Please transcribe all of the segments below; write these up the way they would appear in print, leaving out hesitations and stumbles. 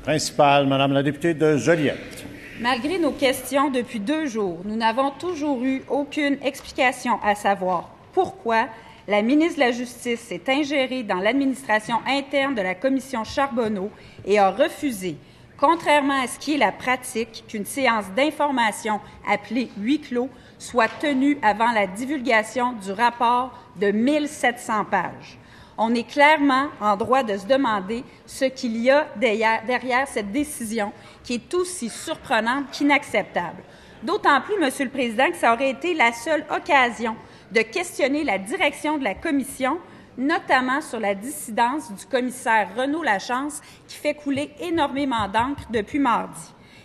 Principal, Madame la députée de Joliette. Malgré nos questions depuis 2 jours, nous n'avons toujours eu aucune explication à savoir pourquoi la ministre de la Justice s'est ingérée dans l'administration interne de la commission Charbonneau et a refusé, contrairement à ce qui est la pratique, qu'une séance d'information appelée huis clos soit tenue avant la divulgation du rapport de 1700 pages. On est clairement en droit de se demander ce qu'il y a derrière cette décision qui est aussi surprenante qu'inacceptable. D'autant plus, Monsieur le Président, que ça aurait été la seule occasion de questionner la direction de la Commission, notamment sur la dissidence du commissaire Renaud Lachance, qui fait couler énormément d'encre depuis mardi.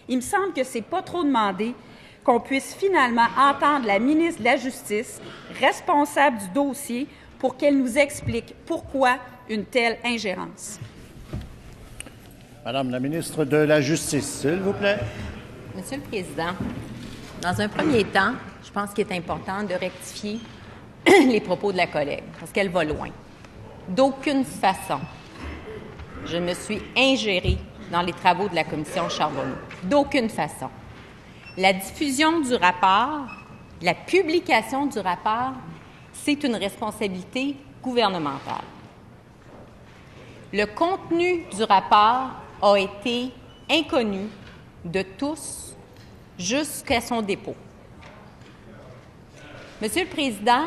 Il me semble que ce n'est pas trop demandé qu'on puisse finalement entendre la ministre de la Justice, responsable du dossier, pour qu'elle nous explique pourquoi une telle ingérence. Madame la ministre de la Justice, s'il vous plaît. Monsieur le Président, dans un premier temps, je pense qu'il est important de rectifier les propos de la collègue, parce qu'elle va loin. D'aucune façon, je me suis ingérée dans les travaux de la commission Charbonneau. D'aucune façon. La diffusion du rapport, la publication du rapport, c'est une responsabilité gouvernementale. Le contenu du rapport a été inconnu de tous jusqu'à son dépôt. Monsieur le Président,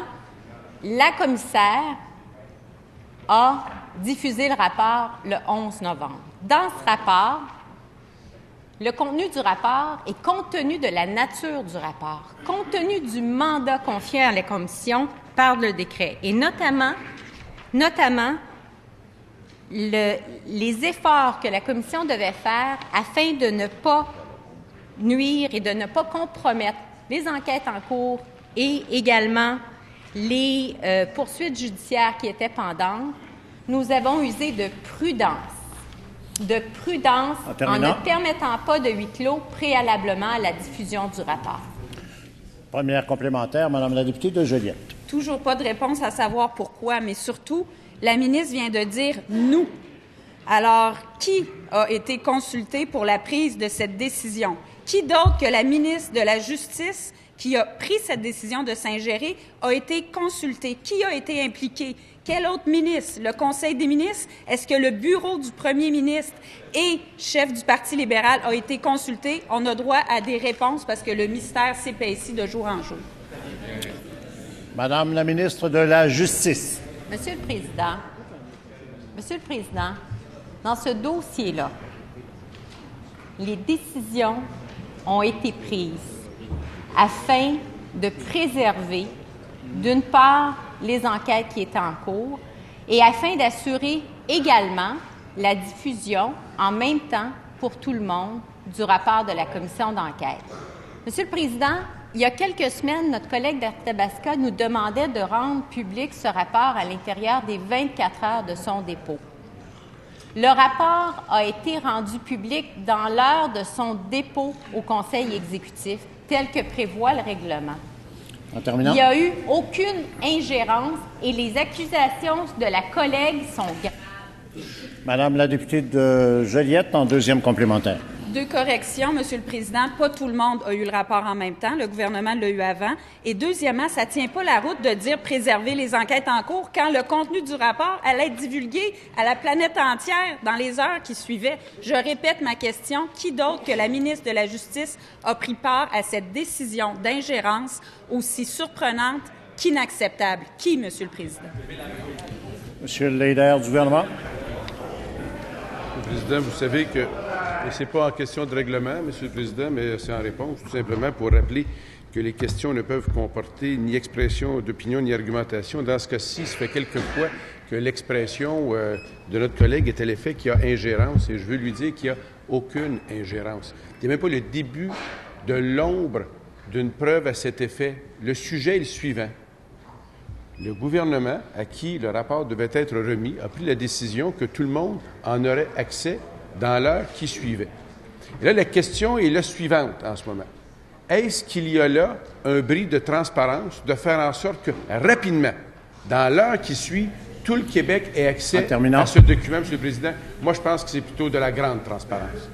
la commissaire a diffusé le rapport le 11 novembre. Dans ce rapport, le contenu du rapport et compte tenu de la nature du rapport, compte tenu du mandat confié à la Commission par le décret, et notamment les efforts que la Commission devait faire afin de ne pas nuire et de ne pas compromettre les enquêtes en cours et également les poursuites judiciaires qui étaient pendantes, nous avons usé de prudence en ne permettant pas de huis clos préalablement à la diffusion du rapport. Première complémentaire, Madame la députée de Joliette. Toujours pas de réponse à savoir pourquoi, mais surtout, la ministre vient de dire « nous ». Alors, qui a été consulté pour la prise de cette décision? Qui d'autre que la ministre de la Justice qui a pris cette décision de s'ingérer a été consulté? Qui a été impliqué? Quel autre ministre? Le Conseil des ministres? Est-ce que le bureau du premier ministre et chef du Parti libéral a été consulté? On a droit à des réponses parce que le mystère s'épaissit de jour en jour. Madame la ministre de la Justice. Monsieur le Président, dans ce dossier-là, les décisions ont été prises afin de préserver, d'une part, les enquêtes qui étaient en cours et afin d'assurer également la diffusion en même temps pour tout le monde du rapport de la commission d'enquête. Monsieur le Président, il y a quelques semaines, notre collègue d'Arthabasca nous demandait de rendre public ce rapport à l'intérieur des 24 heures de son dépôt. Le rapport a été rendu public dans l'heure de son dépôt au Conseil exécutif, tel que prévoit le règlement. En terminant. Il n'y a eu aucune ingérence et les accusations de la collègue sont graves. Madame la députée de Joliette, en deuxième complémentaire. 2 corrections, Monsieur le Président. Pas tout le monde a eu le rapport en même temps. Le gouvernement l'a eu avant. Et deuxièmement, ça ne tient pas la route de dire préserver les enquêtes en cours quand le contenu du rapport allait être divulgué à la planète entière dans les heures qui suivaient. Je répète ma question. Qui d'autre que la ministre de la Justice a pris part à cette décision d'ingérence aussi surprenante qu'inacceptable? Qui, Monsieur le Président? Monsieur le leader du gouvernement. Monsieur le Président, vous savez que ce n'est pas en question de règlement, Monsieur le Président, mais c'est en réponse tout simplement pour rappeler que les questions ne peuvent comporter ni expression d'opinion ni argumentation. Dans ce cas-ci, ça fait quelques fois que l'expression de notre collègue est à l'effet qu'il y a ingérence, et je veux lui dire qu'il n'y a aucune ingérence. Il n'y a même pas le début de l'ombre d'une preuve à cet effet. Le sujet est le suivant. Le gouvernement, à qui le rapport devait être remis, a pris la décision que tout le monde en aurait accès dans l'heure qui suivait. Et là, la question est la suivante en ce moment. Est-ce qu'il y a là un bris de transparence de faire en sorte que, rapidement, dans l'heure qui suit, tout le Québec ait accès En terminant. à ce document, M. le Président, moi, je pense que c'est plutôt de la grande transparence.